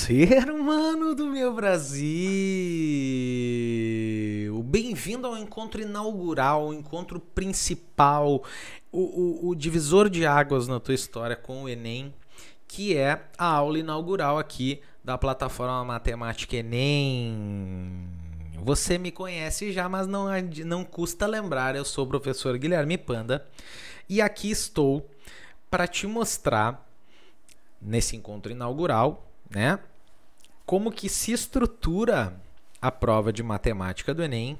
Ser humano do meu Brasil! Bem-vindo ao encontro inaugural, o encontro principal, o divisor de águas na tua história com o Enem, que é a aula inaugural aqui da plataforma Matemática Enem. Você me conhece já, mas não custa lembrar, eu sou o professor Guilherme Panda e aqui estou para te mostrar, nesse encontro inaugural, né, como que se estrutura a prova de matemática do Enem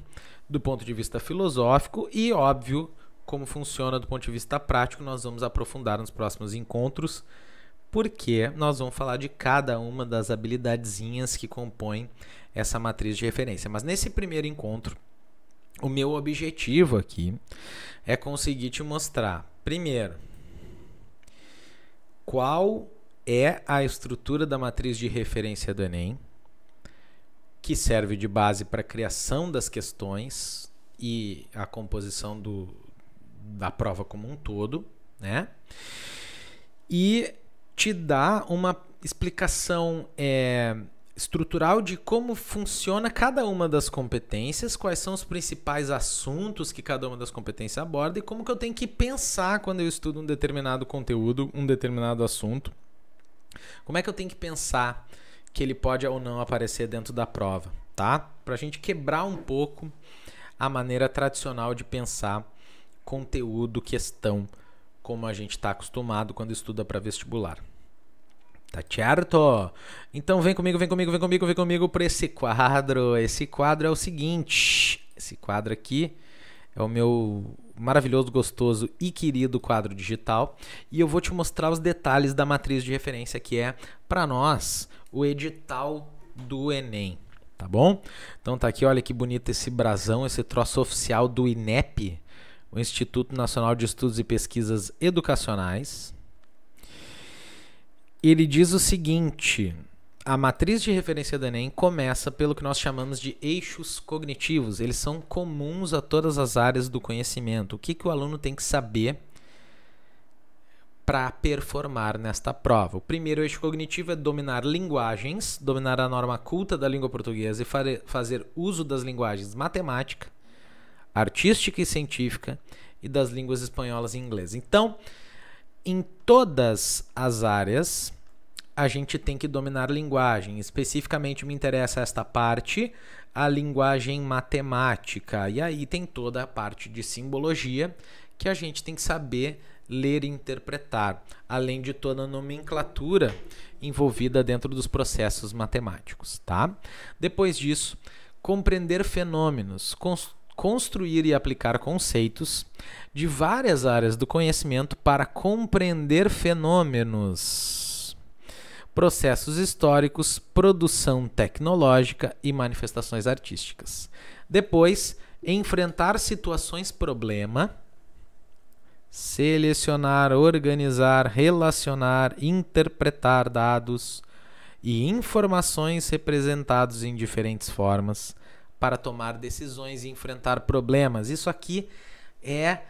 do ponto de vista filosófico e, óbvio, como funciona do ponto de vista prático. Nós vamos aprofundar nos próximos encontros, porque nós vamos falar de cada uma das habilidadezinhas que compõem essa matriz de referência. Mas nesse primeiro encontro, o meu objetivo aqui é conseguir te mostrar, primeiro, qual é a estrutura da matriz de referência do Enem, que serve de base para a criação das questões e a composição da prova como um todo, né? E te dá uma explicação estrutural de como funciona cada uma das competências, quais são os principais assuntos que cada uma das competências aborda e como que eu tenho que pensar quando eu estudo um determinado conteúdo, um determinado assunto. Como é que eu tenho que pensar que ele pode ou não aparecer dentro da prova, tá? Para a gente quebrar um pouco a maneira tradicional de pensar conteúdo, questão, como a gente está acostumado quando estuda para vestibular. Tá certo? Então vem comigo para esse quadro. Esse quadro é o seguinte. Esse quadro aqui é o meu maravilhoso, gostoso e querido quadro digital. E eu vou te mostrar os detalhes da matriz de referência, que é, para nós, o edital do Enem. Tá bom? Então tá aqui, olha que bonito esse brasão, esse troço oficial do INEP, o Instituto Nacional de Estudos e Pesquisas Educacionais. Ele diz o seguinte: a matriz de referência do Enem começa pelo que nós chamamos de eixos cognitivos. Eles são comuns a todas as áreas do conhecimento. O que o aluno tem que saber para performar nesta prova? O primeiro eixo cognitivo é dominar linguagens, dominar a norma culta da língua portuguesa e fazer uso das linguagens matemática, artística e científica e das línguas espanholas e inglês. Então, em todas as áreas, a gente tem que dominar linguagem. Especificamente me interessa esta parte, a linguagem matemática. E aí tem toda a parte de simbologia que a gente tem que saber ler e interpretar, além de toda a nomenclatura envolvida dentro dos processos matemáticos, tá? Depois disso, compreender fenômenos, construir e aplicar conceitos de várias áreas do conhecimento para compreender fenômenos, processos históricos, produção tecnológica e manifestações artísticas. Depois, enfrentar situações-problema, selecionar, organizar, relacionar, interpretar dados e informações representados em diferentes formas para tomar decisões e enfrentar problemas. Isso aqui é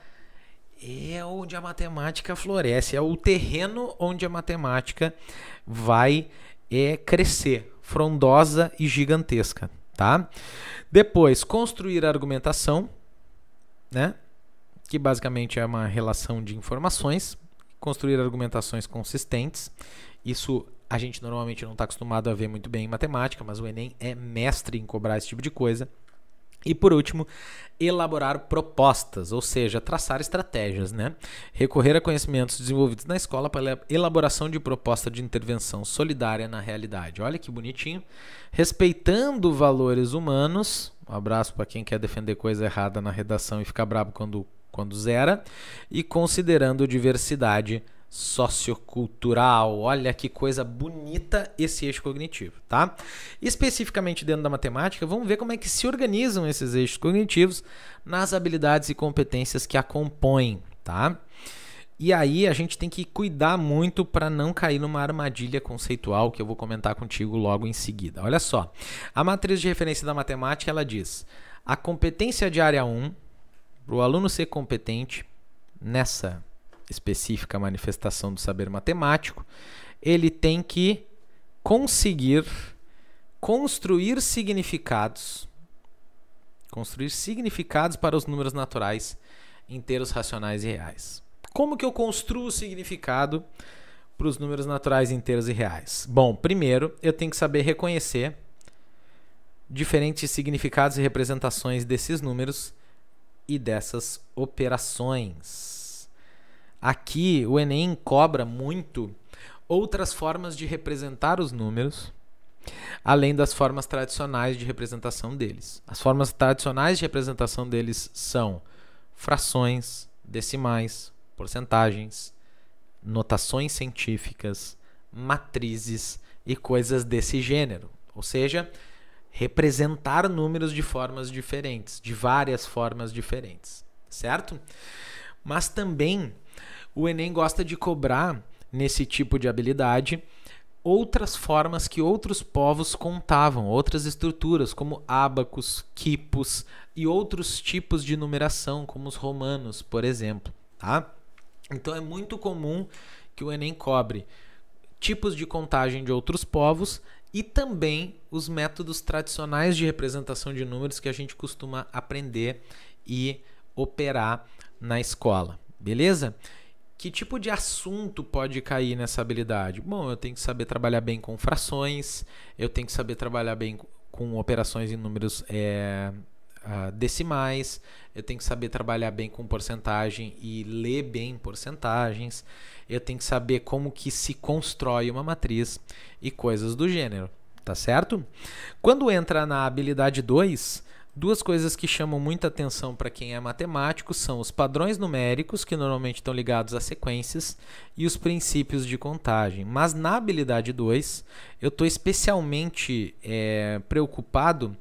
onde a matemática floresce, é o terreno onde a matemática vai crescer, frondosa e gigantesca, tá? Depois, construir argumentação, né? Que basicamente é uma relação de informações, construir argumentações consistentes. Isso a gente normalmente não está acostumado a ver muito bem em matemática, mas o Enem é mestre em cobrar esse tipo de coisa. E por último, elaborar propostas, ou seja, traçar estratégias, né? Recorrer a conhecimentos desenvolvidos na escola para a elaboração de proposta de intervenção solidária na realidade. Olha que bonitinho. Respeitando valores humanos. Um abraço para quem quer defender coisa errada na redação e ficar bravo quando zera. E considerando diversidade sociocultural. Olha que coisa bonita esse eixo cognitivo, tá? Especificamente dentro da matemática, vamos ver como é que se organizam esses eixos cognitivos nas habilidades e competências que a compõem, tá? E aí a gente tem que cuidar muito para não cair numa armadilha conceitual que eu vou comentar contigo logo em seguida. Olha só, a matriz de referência da matemática, ela diz: a competência de área 1, para o aluno ser competente nessa específica manifestação do saber matemático, ele tem que conseguir construir significados para os números naturais, inteiros, racionais e reais. Como que eu construo o significado para os números naturais, inteiros e reais? Bom, primeiro eu tenho que saber reconhecer diferentes significados e representações desses números e dessas operações. Aqui o Enem cobra muito outras formas de representar os números, além das formas tradicionais de representação deles. As formas tradicionais de representação deles são frações, decimais, porcentagens, notações científicas, matrizes e coisas desse gênero. Ou seja, representar números de formas diferentes, de várias formas diferentes, certo? Mas também o Enem gosta de cobrar, nesse tipo de habilidade, outras formas que outros povos contavam, outras estruturas, como ábacos, quipos e outros tipos de numeração, como os romanos, por exemplo. Tá? Então é muito comum que o Enem cobre tipos de contagem de outros povos e também os métodos tradicionais de representação de números que a gente costuma aprender e operar na escola. Beleza? Que tipo de assunto pode cair nessa habilidade? Bom, eu tenho que saber trabalhar bem com frações, eu tenho que saber trabalhar bem com operações em números decimais, eu tenho que saber trabalhar bem com porcentagem e ler bem porcentagens, eu tenho que saber como que se constrói uma matriz e coisas do gênero, tá certo? Quando entra na habilidade 2, duas coisas que chamam muita atenção para quem é matemático são os padrões numéricos, que normalmente estão ligados a sequências, e os princípios de contagem. Mas na habilidade 2, eu estou especialmente preocupado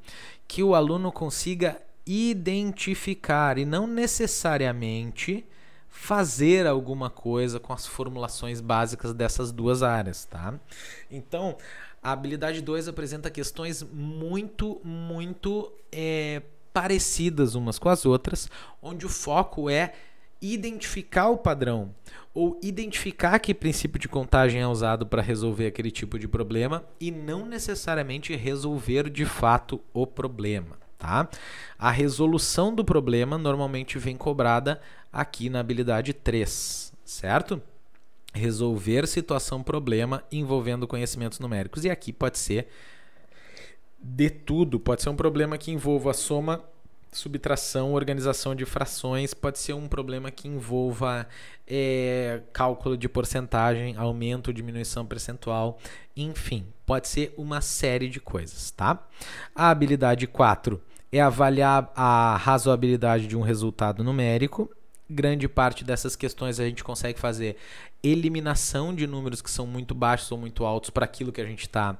que o aluno consiga identificar e não necessariamente fazer alguma coisa com as formulações básicas dessas duas áreas, tá? Então, a habilidade 2 apresenta questões muito parecidas umas com as outras, onde o foco é identificar o padrão ou identificar que princípio de contagem é usado para resolver aquele tipo de problema e não necessariamente resolver de fato o problema. Tá? A resolução do problema normalmente vem cobrada aqui na habilidade 3, certo? Resolver situação-problema envolvendo conhecimentos numéricos. E aqui pode ser de tudo. Pode ser um problema que envolva soma, subtração, organização de frações. Pode ser um problema que envolva cálculo de porcentagem, aumento, diminuição percentual. Enfim, pode ser uma série de coisas, tá? A habilidade 4 é avaliar a razoabilidade de um resultado numérico. Grande parte dessas questões a gente consegue fazer eliminação de números que são muito baixos ou muito altos para aquilo que a gente está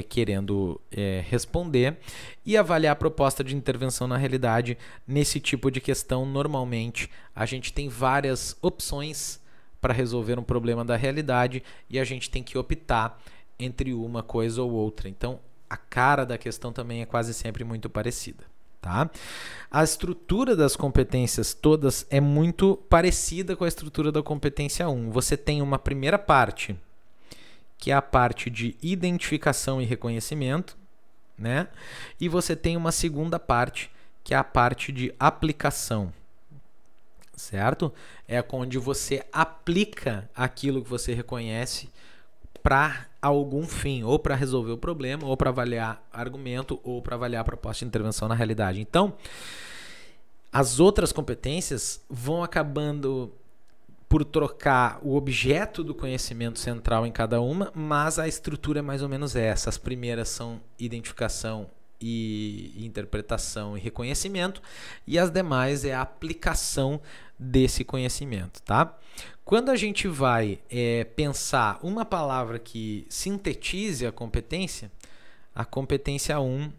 querendo responder e avaliar a proposta de intervenção na realidade. Nesse tipo de questão, normalmente, a gente tem várias opções para resolver um problema da realidade e a gente tem que optar entre uma coisa ou outra. Então, a cara da questão também é quase sempre muito parecida. Tá? A estrutura das competências todas é muito parecida com a estrutura da competência 1. Você tem uma primeira parte, que é a parte de identificação e reconhecimento, né? E você tem uma segunda parte, que é a parte de aplicação, certo? É onde você aplica aquilo que você reconhece para algum fim, ou para resolver o problema, ou para avaliar argumento, ou para avaliar a proposta de intervenção na realidade. Então, as outras competências vão acabando por trocar o objeto do conhecimento central em cada uma, mas a estrutura é mais ou menos essa. As primeiras são identificação e interpretação e reconhecimento, e as demais é a aplicação desse conhecimento, tá? Quando a gente vai pensar uma palavra que sintetize a competência 1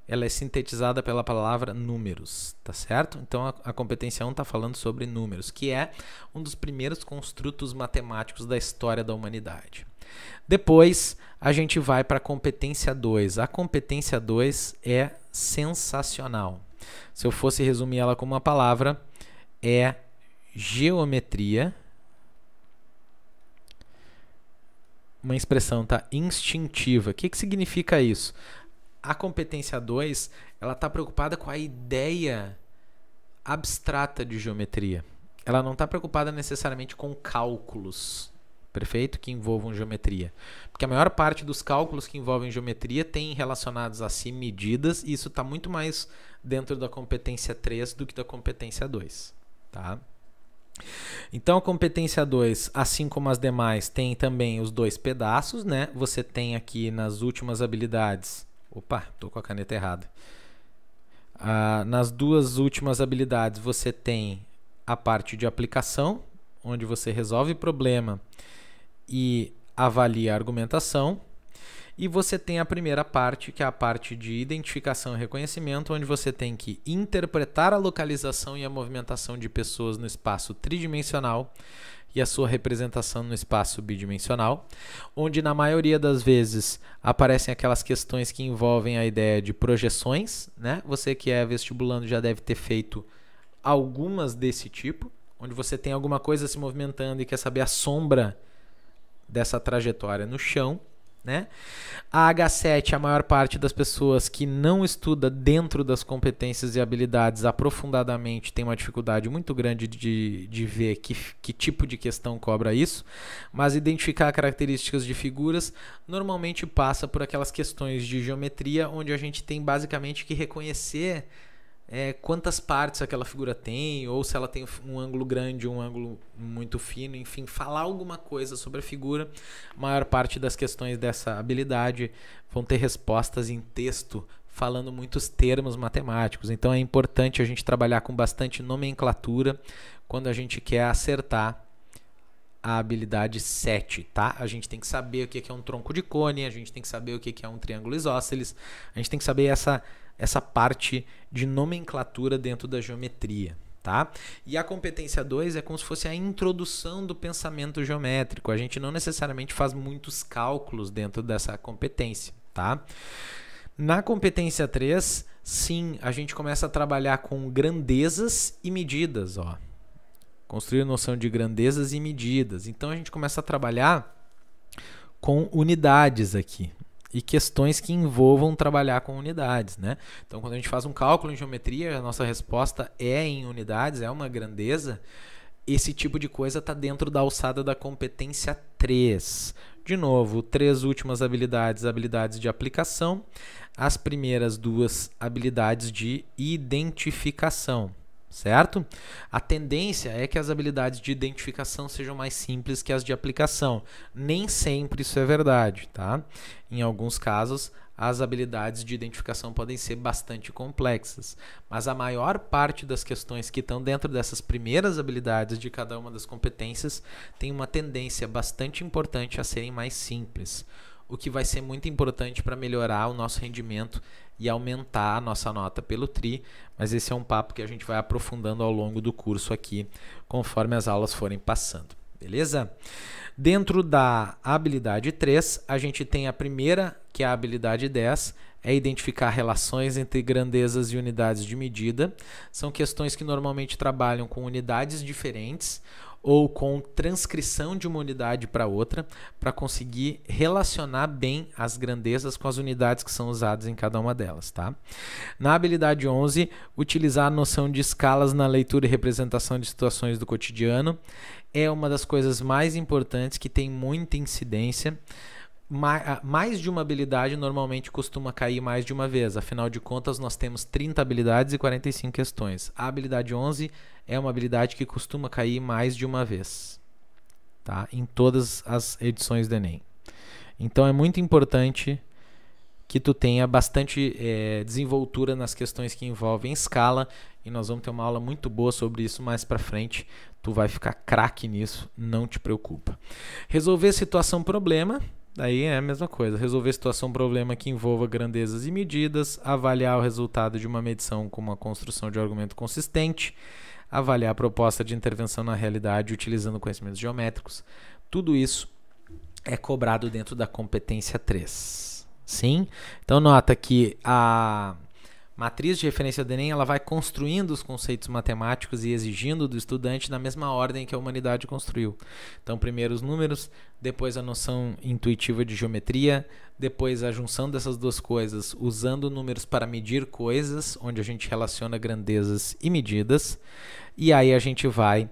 ela é sintetizada pela palavra números, tá certo? Então a competência 1 está falando sobre números, que é um dos primeiros construtos matemáticos da história da humanidade. Depois a gente vai para a competência 2. A competência 2 é sensacional. Se eu fosse resumir ela com uma palavra, é geometria uma expressão, tá? Instintiva. O que significa isso? A competência 2, ela está preocupada com a ideia abstrata de geometria. Ela não está preocupada necessariamente com cálculos, perfeito? Que envolvam geometria. Porque a maior parte dos cálculos que envolvem geometria tem relacionados a si medidas, e isso está muito mais dentro da competência 3 do que da competência 2, tá? Então a competência 2, assim como as demais, tem também os dois pedaços, né? Você tem aqui nas últimas habilidades... Opa, estou com a caneta errada. Nas duas últimas habilidades você tem a parte de aplicação, onde você resolve problema e avalia a argumentação. E você tem a primeira parte, que é a parte de identificação e reconhecimento, onde você tem que interpretar a localização e a movimentação de pessoas no espaço tridimensional e a sua representação no espaço bidimensional, onde na maioria das vezes aparecem aquelas questões que envolvem a ideia de projeções, né? Você que é vestibulando já deve ter feito algumas desse tipo, onde você tem alguma coisa se movimentando e quer saber a sombra dessa trajetória no chão, né? A H7, a maior parte das pessoas que não estuda dentro das competências e habilidades aprofundadamente tem uma dificuldade muito grande de ver que tipo de questão cobra isso, mas identificar características de figuras normalmente passa por aquelas questões de geometria, onde a gente tem basicamente que reconhecer quantas partes aquela figura tem, ou se ela tem um ângulo grande ou um ângulo muito fino, enfim, falar alguma coisa sobre a figura. A maior parte das questões dessa habilidade vão ter respostas em texto, falando muitos termos matemáticos. Então é importante a gente trabalhar com bastante nomenclatura quando a gente quer acertar a habilidade 7, tá? A gente tem que saber o que é um tronco de cone, a gente tem que saber o que é um triângulo isósceles, a gente tem que saber essa parte de nomenclatura dentro da geometria, tá? E a competência 2 é como se fosse a introdução do pensamento geométrico. A gente não necessariamente faz muitos cálculos dentro dessa competência, tá? Na competência 3, sim, a gente começa a trabalhar com grandezas e medidas, ó. Construir a noção de grandezas e medidas. Então a gente começa a trabalhar com unidades aqui e questões que envolvam trabalhar com unidades, né? Então, quando a gente faz um cálculo em geometria, a nossa resposta é em unidades, é uma grandeza. Esse tipo de coisa está dentro da alçada da competência 3. De novo, 3 últimas habilidades, habilidades de aplicação. As primeiras 2 habilidades de identificação, certo? A tendência é que as habilidades de identificação sejam mais simples que as de aplicação. Nem sempre isso é verdade, tá? Em alguns casos, as habilidades de identificação podem ser bastante complexas, mas a maior parte das questões que estão dentro dessas primeiras habilidades de cada uma das competências tem uma tendência bastante importante a serem mais simples, o que vai ser muito importante para melhorar o nosso rendimento e aumentar a nossa nota pelo TRI, mas esse é um papo que a gente vai aprofundando ao longo do curso aqui, conforme as aulas forem passando, beleza? Dentro da habilidade 3, a gente tem a primeira, que é a habilidade 10, é identificar relações entre grandezas e unidades de medida. São questões que normalmente trabalham com unidades diferentes ou com transcrição de uma unidade para outra, para conseguir relacionar bem as grandezas com as unidades que são usadas em cada uma delas, tá? Na habilidade 11, utilizar a noção de escalas na leitura e representação de situações do cotidiano é uma das coisas mais importantes, que tem muita incidência. Mais de uma habilidade normalmente costuma cair mais de uma vez. Afinal de contas, nós temos 30 habilidades e 45 questões. A habilidade 11 é uma habilidade que costuma cair mais de uma vez, tá? Em todas as edições do Enem. Então é muito importante que tu tenha bastante desenvoltura nas questões que envolvem escala, e nós vamos ter uma aula muito boa sobre isso mais para frente. Tu vai ficar craque nisso, não te preocupa. Resolver situação-problema. Daí é a mesma coisa, resolver situação-problema que envolva grandezas e medidas, avaliar o resultado de uma medição com uma construção de argumento consistente, avaliar a proposta de intervenção na realidade utilizando conhecimentos geométricos. Tudo isso é cobrado dentro da competência 3. Sim? Então nota que a matriz de referência do Enem, ela vai construindo os conceitos matemáticos e exigindo do estudante na mesma ordem que a humanidade construiu. Então, primeiro os números, depois a noção intuitiva de geometria, depois a junção dessas duas coisas, usando números para medir coisas, onde a gente relaciona grandezas e medidas, e aí a gente vai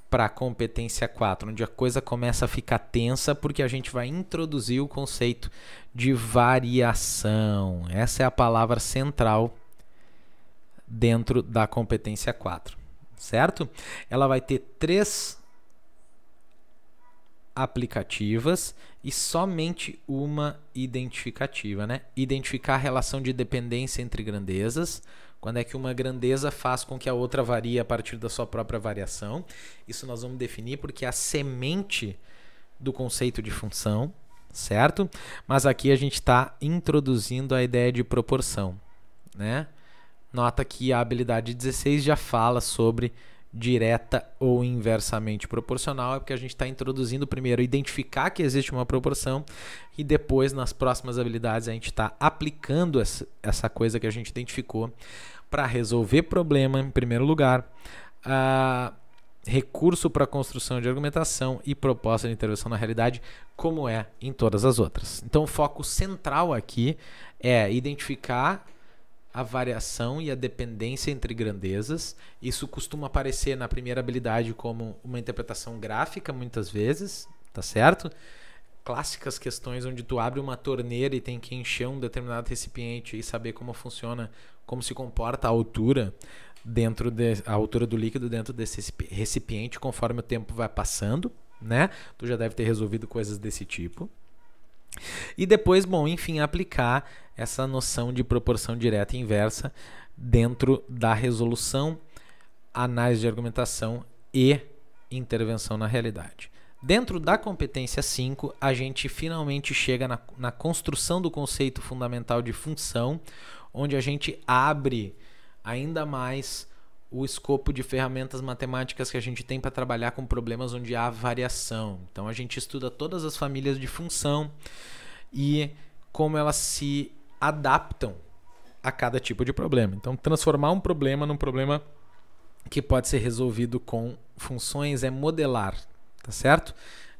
para a competência 4, onde a coisa começa a ficar tensa, porque a gente vai introduzir o conceito de variação. Essa é a palavra central dentro da competência 4, certo? Ela vai ter 3 aplicativas e somente uma identificativa, né? Identificar a relação de dependência entre grandezas, quando é que uma grandeza faz com que a outra varie a partir da sua própria variação. Isso nós vamos definir porque é a semente do conceito de função, certo? Mas aqui a gente está introduzindo a ideia de proporção, né? Nota que a habilidade 16 já fala sobre direta ou inversamente proporcional, é porque a gente está introduzindo primeiro identificar que existe uma proporção e depois nas próximas habilidades a gente está aplicando essa coisa que a gente identificou para resolver problema em primeiro lugar, recurso para construção de argumentação e proposta de intervenção na realidade, como é em todas as outras. Então o foco central aqui é identificar a variação e a dependência entre grandezas. Isso costuma aparecer na primeira habilidade como uma interpretação gráfica, muitas vezes, tá certo? Clássicas questões onde tu abre uma torneira e tem que encher um determinado recipiente e saber como funciona, como se comporta a altura a altura do líquido dentro desse recipiente conforme o tempo vai passando, né? Tu já deve ter resolvido coisas desse tipo. E depois, bom, enfim, aplicar essa noção de proporção direta e inversa dentro da resolução, análise de argumentação e intervenção na realidade. Dentro da competência 5, a gente finalmente chega na construção do conceito fundamental de função, onde a gente abre ainda mais o escopo de ferramentas matemáticas que a gente tem para trabalhar com problemas onde há variação. Então a gente estuda todas as famílias de função e como elas se adaptam a cada tipo de problema. Então transformar um problema num problema que pode ser resolvido com funções é modelar, tá certo?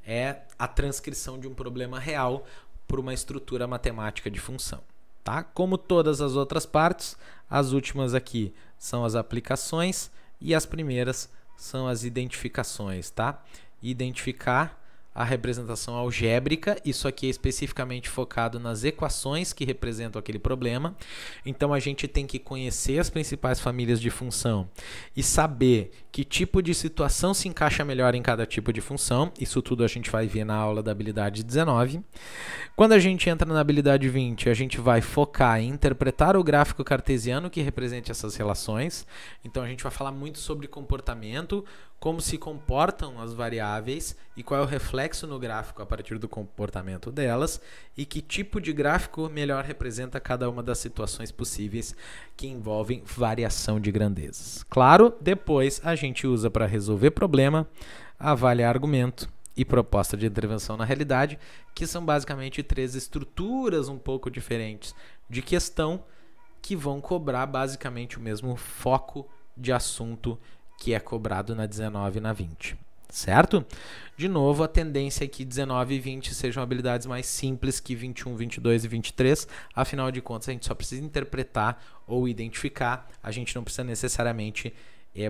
É a transcrição de um problema real por uma estrutura matemática de função. Tá? Como todas as outras partes, as últimas aqui são as aplicações e as primeiras são as identificações. Tá? Identificar a representação algébrica, isso aqui é especificamente focado nas equações que representam aquele problema. Então a gente tem que conhecer as principais famílias de função e saber que tipo de situação se encaixa melhor em cada tipo de função. Isso tudo a gente vai ver na aula da habilidade 19. Quando a gente entra na habilidade 20, a gente vai focar em interpretar o gráfico cartesiano que represente essas relações. Então a gente vai falar muito sobre comportamento, como se comportam as variáveis e qual é o reflexo no gráfico a partir do comportamento delas e que tipo de gráfico melhor representa cada uma das situações possíveis que envolvem variação de grandezas. Claro, depois a gente usa para resolver problema, avaliar argumento e proposta de intervenção na realidade, que são basicamente 3 estruturas um pouco diferentes de questão que vão cobrar basicamente o mesmo foco de assunto que é cobrado na 19 e na 20, certo? De novo, a tendência é que 19 e 20 sejam habilidades mais simples que 21, 22 e 23, afinal de contas a gente só precisa interpretar ou identificar, a gente não precisa necessariamente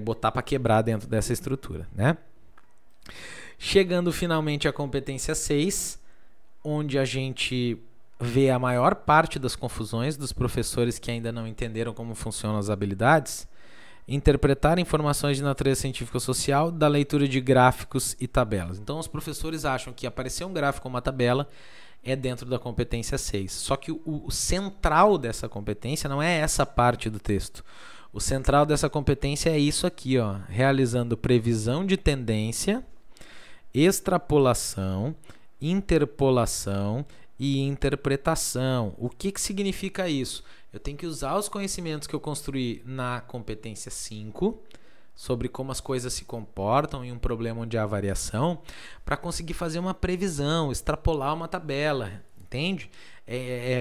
botar para quebrar dentro dessa estrutura, né? Chegando finalmente à competência 6, onde a gente vê a maior parte das confusões dos professores que ainda não entenderam como funcionam as habilidades, interpretar informações de natureza científica ou social da leitura de gráficos e tabelas. Então os professores acham que aparecer um gráfico ou uma tabela é dentro da competência 6. Só que o central dessa competência não é essa parte do texto. O central dessa competência é isso aqui, ó, realizando previsão de tendência, extrapolação, interpolação e interpretação. O que significa isso? Eu tenho que usar os conhecimentos que eu construí na competência 5 sobre como as coisas se comportam em um problema onde há variação para conseguir fazer uma previsão, extrapolar uma tabela, entende?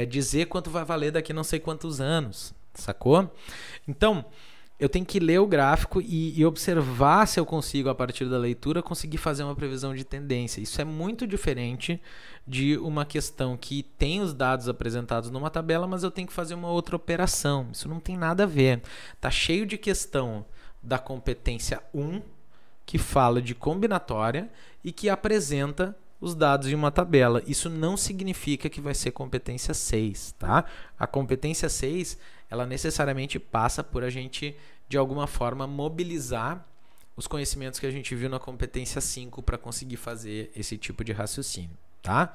Dizer quanto vai valer daqui não sei quantos anos, Sacou? Então, eu tenho que ler o gráfico e observar se eu consigo, a partir da leitura, conseguir fazer uma previsão de tendência. Isso é muito diferente de uma questão que tem os dados apresentados numa tabela, mas eu tenho que fazer uma outra operação. Isso não tem nada a ver. Tá cheio de questão da competência 1, que fala de combinatória e que apresenta os dados em uma tabela. Isso não significa que vai ser competência 6, tá? A competência 6, ela necessariamente passa por a gente, de alguma forma, mobilizar os conhecimentos que a gente viu na competência 5 para conseguir fazer esse tipo de raciocínio, tá?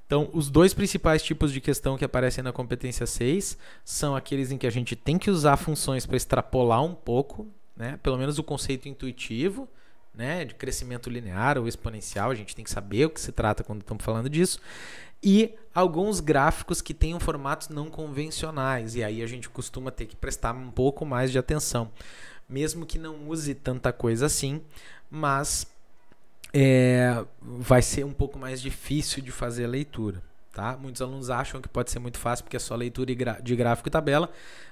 Então, os dois principais tipos de questão que aparecem na competência 6 são aqueles em que a gente tem que usar funções para extrapolar um pouco, né? Pelo menos o conceito intuitivo, né? De crescimento linear ou exponencial, a gente tem que saber o que se trata quando estamos falando disso. E alguns gráficos que tenham formatos não convencionais, e aí a gente costuma ter que prestar um pouco mais de atenção, mesmo que não use tanta coisa assim, mas vai ser um pouco mais difícil de fazer a leitura, tá? Muitos alunos acham que pode ser muito fácil porque é só leitura de gráfico e tabela,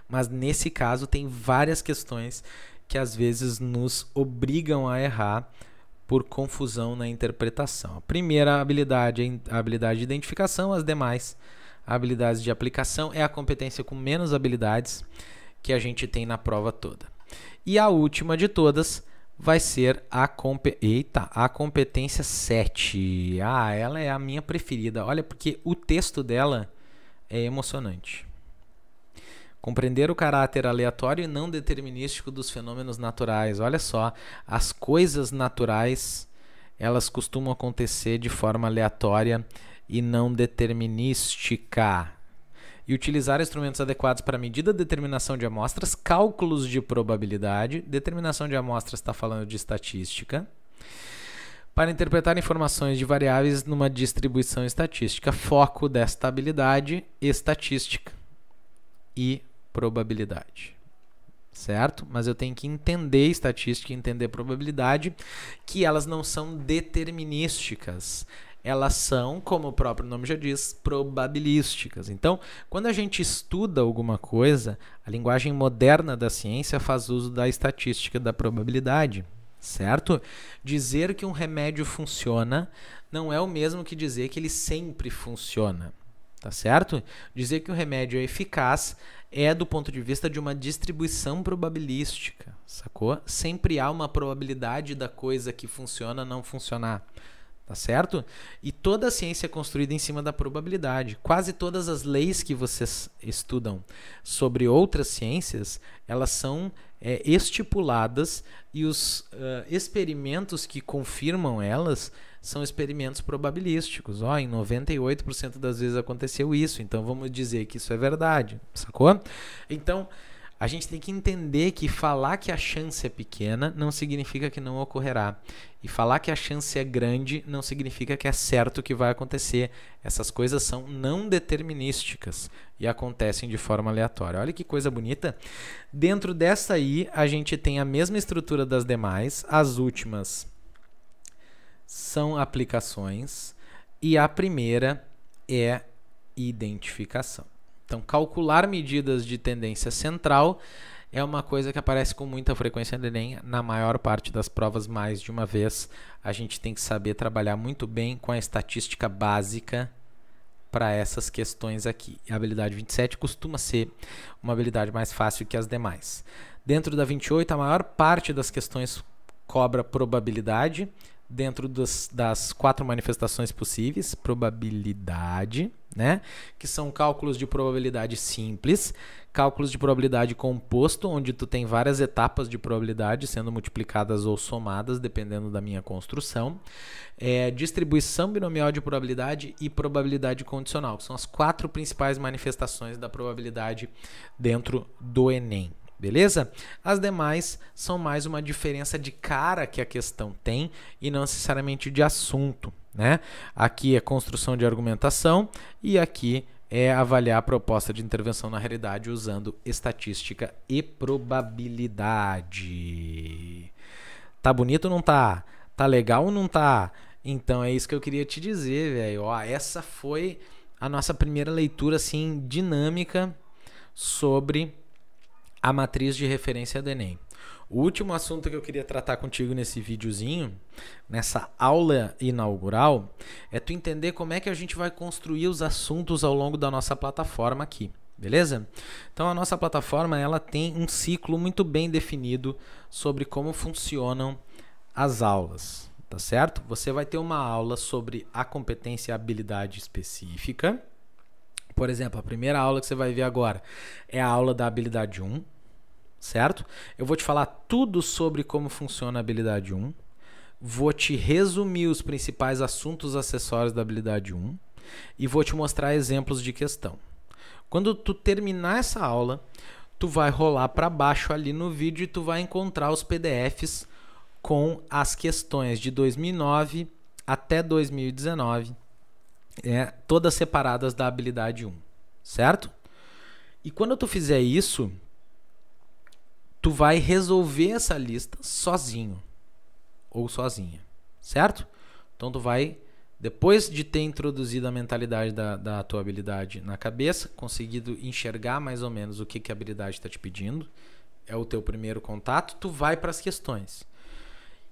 mas nesse caso tem várias questões que às vezes nos obrigam a errar por confusão na interpretação. A primeira habilidade é a habilidade de identificação, as demais habilidades de aplicação é a competência com menos habilidades que a gente tem na prova toda. E a última de todas vai ser a competência 7. Ela é a minha preferida. Olha, porque o texto dela é emocionante. Compreender o caráter aleatório e não determinístico dos fenômenos naturais. Olha só, as coisas naturais, elas costumam acontecer de forma aleatória e não determinística. E utilizar instrumentos adequados para medida, determinação de amostras, cálculos de probabilidade. Determinação de amostras está falando de estatística. Para interpretar informações de variáveis numa distribuição estatística. Foco desta habilidade, estatística e probabilidade, certo? Mas eu tenho que entender estatística e entender probabilidade, que elas não são determinísticas. Elas são, como o próprio nome já diz, probabilísticas. Então, quando a gente estuda alguma coisa, a linguagem moderna da ciência faz uso da estatística, da probabilidade, certo? Dizer que um remédio funciona não é o mesmo que dizer que ele sempre funciona. Tá certo? Dizer que o remédio é eficaz é do ponto de vista de uma distribuição probabilística, sacou? Sempre há uma probabilidade da coisa que funciona não funcionar, tá certo? E toda a ciência é construída em cima da probabilidade. Quase todas as leis que vocês estudam sobre outras ciências, elas são estipuladas e os experimentos que confirmam elas são experimentos probabilísticos. Em 98% das vezes aconteceu isso, então vamos dizer que isso é verdade, sacou? Então, a gente tem que entender que falar que a chance é pequena não significa que não ocorrerá. E falar que a chance é grande não significa que é certo que vai acontecer. Essas coisas são não determinísticas e acontecem de forma aleatória. Olha que coisa bonita. Dentro dessa aí, a gente tem a mesma estrutura das demais. As últimas são aplicações e a primeira é identificação. Então, calcular medidas de tendência central é uma coisa que aparece com muita frequência no Enem. Na maior parte das provas, mais de uma vez, a gente tem que saber trabalhar muito bem com a estatística básica para essas questões aqui. A habilidade 27 costuma ser uma habilidade mais fácil que as demais. Dentro da 28, a maior parte das questões cobra probabilidade. Dentro das 4 manifestações possíveis, probabilidade, né? Que são cálculos de probabilidade simples, cálculos de probabilidade composto, onde tu tem várias etapas de probabilidade sendo multiplicadas ou somadas, dependendo da minha construção, distribuição binomial de probabilidade e probabilidade condicional, que são as 4 principais manifestações da probabilidade dentro do Enem. Beleza? As demais são mais uma diferença de cara que a questão tem e não necessariamente de assunto, né? Aqui é construção de argumentação e aqui é avaliar a proposta de intervenção na realidade usando estatística e probabilidade. Tá bonito ou não tá? Tá legal ou não tá? Então é isso que eu queria te dizer, velho. Essa foi a nossa primeira leitura assim dinâmica sobre a matriz de referência do Enem. O último assunto que eu queria tratar contigo nesse videozinho, nessa aula inaugural, é tu entender como é que a gente vai construir os assuntos ao longo da nossa plataforma aqui, beleza? Então a nossa plataforma ela tem um ciclo muito bem definido sobre como funcionam as aulas, tá certo? Você vai ter uma aula sobre a competência e habilidade específica. Por exemplo, a primeira aula que você vai ver agora é a aula da habilidade 1, certo? Eu vou te falar tudo sobre como funciona a habilidade 1, vou te resumir os principais assuntos acessórios da habilidade 1 e vou te mostrar exemplos de questão. Quando tu terminar essa aula, tu vai rolar para baixo ali no vídeo e tu vai encontrar os PDFs com as questões de 2009 até 2019, todas separadas da habilidade 1, certo? E quando tu fizer isso, tu vai resolver essa lista sozinho ou sozinha, certo? Então tu vai, depois de ter introduzido a mentalidade da tua habilidade na cabeça, conseguido enxergar mais ou menos o que a habilidade está te pedindo, é o teu primeiro contato, tu vai para as questões.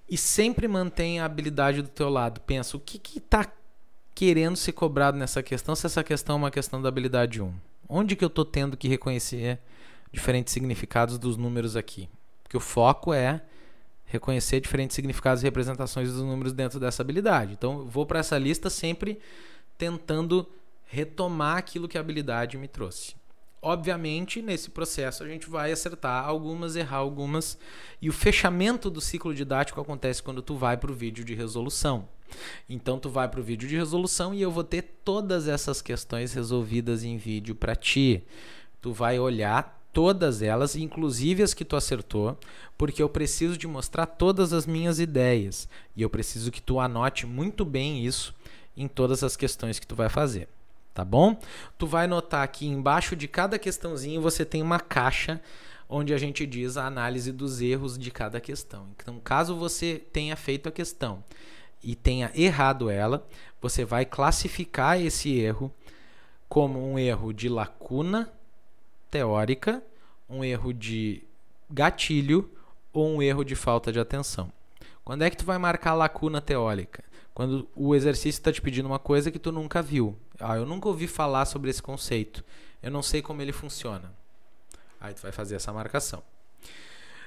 E sempre mantém a habilidade do teu lado. Pensa, o que está querendo ser cobrado nessa questão, se essa questão é uma questão da habilidade 1? Onde que eu estou tendo que reconhecer diferentes significados dos números aqui? Porque o foco é reconhecer diferentes significados e representações dos números dentro dessa habilidade. Então, eu vou para essa lista sempre tentando retomar aquilo que a habilidade me trouxe. Obviamente, nesse processo, a gente vai acertar algumas, errar algumas. E o fechamento do ciclo didático acontece quando tu vai para o vídeo de resolução. Então, tu vai para o vídeo de resolução e eu vou ter todas essas questões resolvidas em vídeo para ti. Tu vai olhar todas elas, inclusive as que tu acertou, porque eu preciso de mostrar todas as minhas ideias. E eu preciso que tu anote muito bem isso em todas as questões que tu vai fazer. Tá bom? Tu vai notar que embaixo de cada questãozinho você tem uma caixa onde a gente diz a análise dos erros de cada questão. Então, caso você tenha feito a questão e tenha errado ela, você vai classificar esse erro como um erro de lacuna teórica, um erro de gatilho ou um erro de falta de atenção. Quando é que tu vai marcar lacuna teórica? Quando o exercício está te pedindo uma coisa que tu nunca viu. Eu nunca ouvi falar sobre esse conceito. Eu não sei como ele funciona. Aí tu vai fazer essa marcação.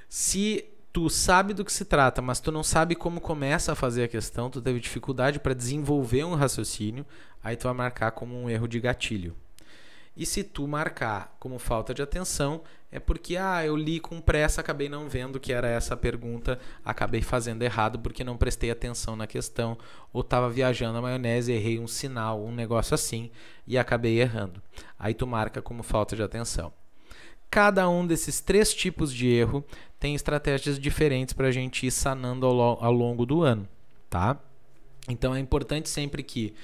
Se tu sabe do que se trata, mas tu não sabe como começa a fazer a questão, tu teve dificuldade para desenvolver um raciocínio, aí tu vai marcar como um erro de gatilho. E se tu marcar como falta de atenção, é porque eu li com pressa, acabei não vendo que era essa a pergunta, acabei fazendo errado porque não prestei atenção na questão, ou estava viajando na maionese, errei um sinal, um negócio assim, e acabei errando. Aí tu marca como falta de atenção. Cada um desses 3 tipos de erro tem estratégias diferentes para a gente ir sanando ao longo do ano, tá? Então é importante sempre que,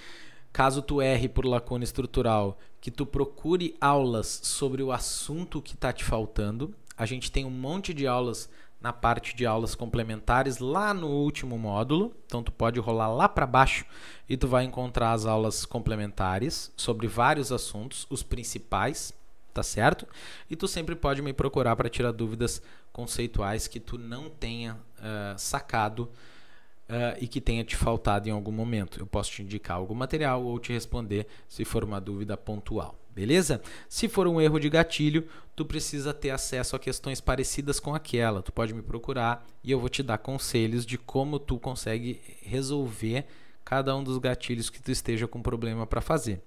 caso tu erre por lacuna estrutural, que tu procure aulas sobre o assunto que está te faltando. A gente tem um monte de aulas na parte de aulas complementares lá no último módulo. Então tu pode rolar lá para baixo e tu vai encontrar as aulas complementares sobre vários assuntos, os principais, tá certo? E tu sempre pode me procurar para tirar dúvidas conceituais que tu não tenha sacado e que tenha te faltado em algum momento. Eu posso te indicar algum material ou te responder se for uma dúvida pontual, beleza? Se for um erro de gatilho, tu precisa ter acesso a questões parecidas com aquela. Tu pode me procurar e eu vou te dar conselhos de como tu consegue resolver cada um dos gatilhos que tu esteja com problema para fazer.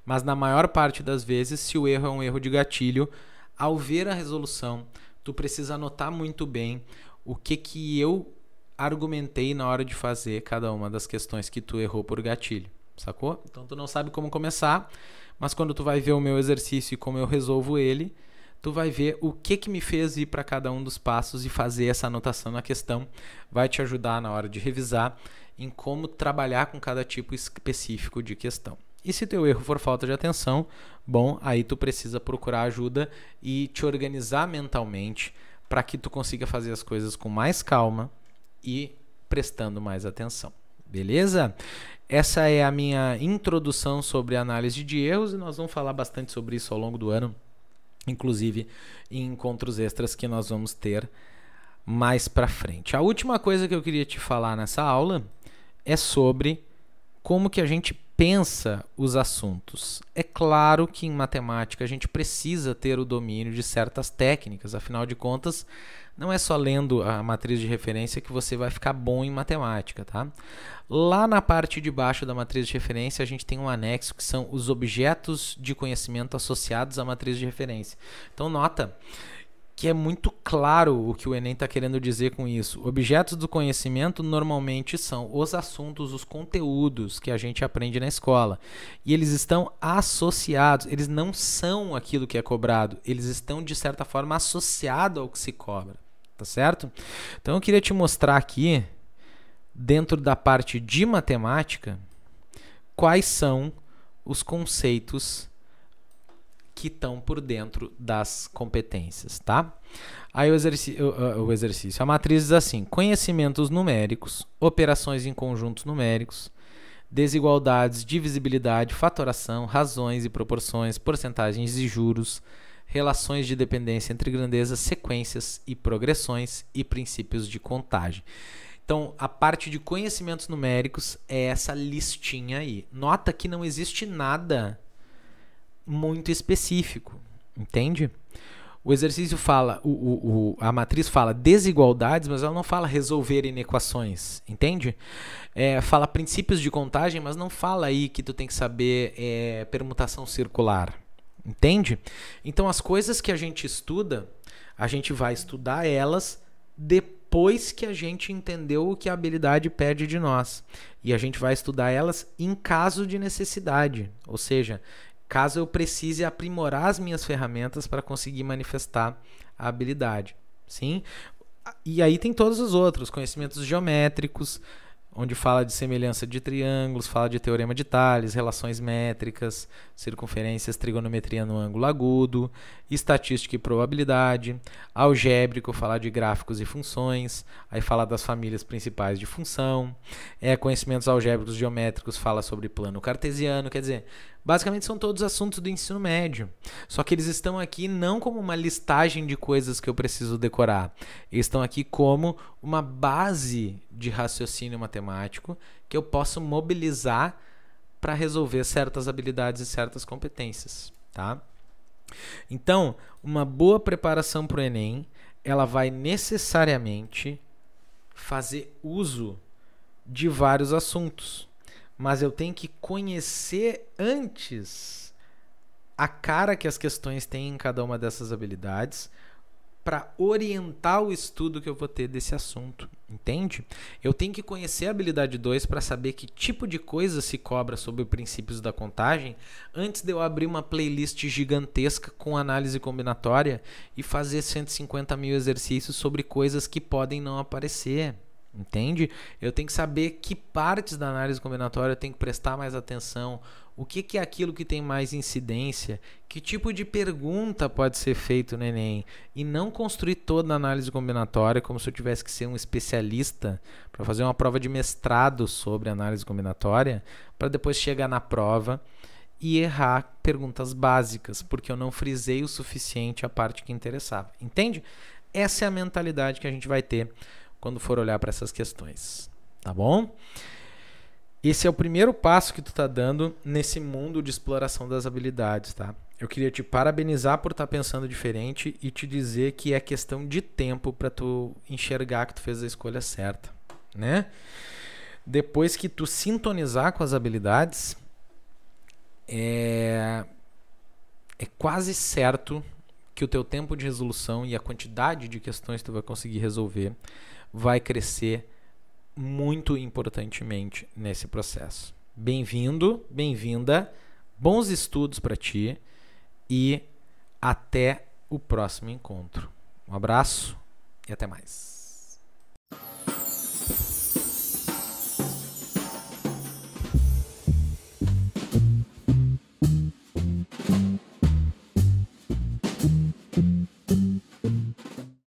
Mas na maior parte das vezes, se o erro é um erro de gatilho, ao ver a resolução, tu precisa anotar muito bem o que eu argumentei na hora de fazer cada uma das questões que tu errou por gatilho, sacou? Então tu não sabe como começar, mas quando tu vai ver o meu exercício e como eu resolvo ele, tu vai ver o que me fez ir para cada um dos passos e fazer essa anotação na questão. Vai te ajudar na hora de revisar em como trabalhar com cada tipo específico de questão. E se teu erro for falta de atenção, bom, aí tu precisa procurar ajuda e te organizar mentalmente para que tu consiga fazer as coisas com mais calma e prestando mais atenção. Beleza? Essa é a minha introdução sobre análise de erros e nós vamos falar bastante sobre isso ao longo do ano inclusive em encontros extras que nós vamos ter mais para frente. A última coisa que eu queria te falar nessa aula é sobre como que a gente pensa os assuntos. É claro que em matemática a gente precisa ter o domínio de certas técnicas, afinal de contas, não é só lendo a matriz de referência que você vai ficar bom em matemática, tá? Lá na parte de baixo da matriz de referência, a gente tem um anexo que são os objetos de conhecimento associados à matriz de referência. Então, nota que é muito claro o que o Enem está querendo dizer com isso. Objetos do conhecimento normalmente são os assuntos, os conteúdos que a gente aprende na escola. E eles estão associados, eles não são aquilo que é cobrado, eles estão, de certa forma, associados ao que se cobra. Tá certo? Então eu queria te mostrar aqui, dentro da parte de matemática, quais são os conceitos que estão por dentro das competências, tá? Aí o exercício. A matriz diz assim: conhecimentos numéricos, operações em conjuntos numéricos, desigualdades, divisibilidade, fatoração, razões e proporções, porcentagens e juros, relações de dependência entre grandezas, sequências e progressões e princípios de contagem. Então, a parte de conhecimentos numéricos é essa listinha aí. Nota que não existe nada muito específico, entende? O exercício fala, a matriz fala desigualdades, mas ela não fala resolver inequações, entende? Fala princípios de contagem, mas não fala aí que tu tem que saber permutação circular, entende? Então, as coisas que a gente estuda, a gente vai estudar elas depois que a gente entendeu o que a habilidade pede de nós. E a gente vai estudar elas em caso de necessidade, ou seja, caso eu precise aprimorar as minhas ferramentas para conseguir manifestar a habilidade. Sim? E aí tem todos os outros, conhecimentos geométricos, onde fala de semelhança de triângulos, fala de teorema de Tales, relações métricas, circunferências, trigonometria no ângulo agudo, estatística e probabilidade, algébrico, fala de gráficos e funções, aí fala das famílias principais de função, conhecimentos algébricos geométricos, fala sobre plano cartesiano, quer dizer, basicamente são todos assuntos do ensino médio, só que eles estão aqui não como uma listagem de coisas que eu preciso decorar, eles estão aqui como uma base de raciocínio matemático que eu posso mobilizar para resolver certas habilidades e certas competências, tá? Então, uma boa preparação para o Enem, ela vai necessariamente fazer uso de vários assuntos, mas eu tenho que conhecer antes a cara que as questões têm em cada uma dessas habilidades para orientar o estudo que eu vou ter desse assunto, entende? Eu tenho que conhecer a habilidade 2 para saber que tipo de coisa se cobra sobre princípios da contagem antes de eu abrir uma playlist gigantesca com análise combinatória e fazer 150 mil exercícios sobre coisas que podem não aparecer. Entende? Eu tenho que saber que partes da análise combinatória eu tenho que prestar mais atenção, o que é aquilo que tem mais incidência, que tipo de pergunta pode ser feito no Enem, e não construir toda a análise combinatória como se eu tivesse que ser um especialista para fazer uma prova de mestrado sobre análise combinatória, para depois chegar na prova e errar perguntas básicas, porque eu não frisei o suficiente a parte que interessava. Entende? Essa é a mentalidade que a gente vai ter quando for olhar para essas questões, tá bom? Esse é o primeiro passo que tu tá dando nesse mundo de exploração das habilidades, tá? Eu queria te parabenizar por estar pensando diferente e te dizer que é questão de tempo para tu enxergar que tu fez a escolha certa, né? Depois que tu sintonizar com as habilidades, é quase certo que o teu tempo de resolução e a quantidade de questões que tu vai conseguir resolver vai crescer muito importantemente nesse processo. Bem-vindo, bem-vinda, bons estudos para ti e até o próximo encontro. Um abraço e até mais.